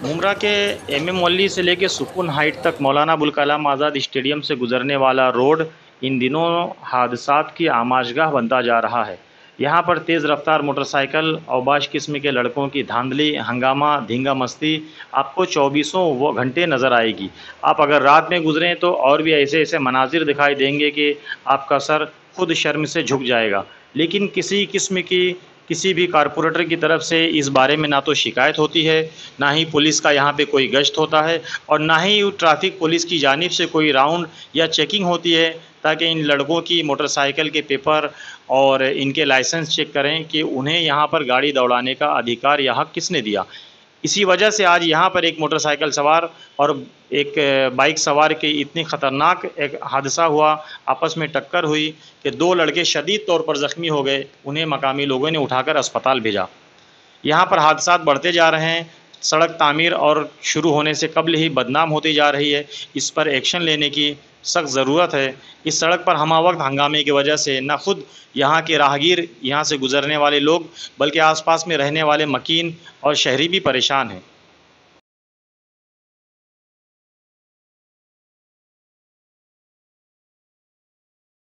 मुमरा के एमएम वली से लेकर सुकून हाइट तक मौलाना अबुल कलाम आज़ाद स्टेडियम से गुजरने वाला रोड इन दिनों हादसात की आमाशगाह बनता जा रहा है। यहाँ पर तेज़ रफ्तार मोटरसाइकिल, औबाश किस्म के लड़कों की धांधली, हंगामा, धींगा मस्ती आपको चौबीसों वो घंटे नज़र आएगी। आप अगर रात में गुजरें तो और भी ऐसे ऐसे मनाजिर दिखाई देंगे कि आपका सर खुद शर्म से झुक जाएगा। लेकिन किसी किस्म की किसी भी कारपोरेटर की तरफ से इस बारे में ना तो शिकायत होती है, ना ही पुलिस का यहाँ पे कोई गश्त होता है और ना ही ट्रैफिक पुलिस की जानिब से कोई राउंड या चेकिंग होती है ताकि इन लड़कों की मोटरसाइकिल के पेपर और इनके लाइसेंस चेक करें कि उन्हें यहाँ पर गाड़ी दौड़ाने का अधिकार या हक किसने दिया। इसी वजह से आज यहाँ पर एक मोटरसाइकिल सवार और एक बाइक सवार की इतनी ख़तरनाक एक हादसा हुआ, आपस में टक्कर हुई कि दो लड़के शदीद तौर पर ज़ख्मी हो गए। उन्हें मकामी लोगों ने उठाकर अस्पताल भेजा। यहाँ पर हादसात बढ़ते जा रहे हैं। सड़क तामीर और शुरू होने से कबल ही बदनाम होती जा रही है। इस पर एक्शन लेने की सख्त ज़रूरत है। इस सड़क पर हमा वक्त हंगामे की वजह से न खुद यहाँ के राहगीर, यहाँ से गुज़रने वाले लोग, बल्कि आसपास में रहने वाले मकीन और शहरी भी परेशान हैं।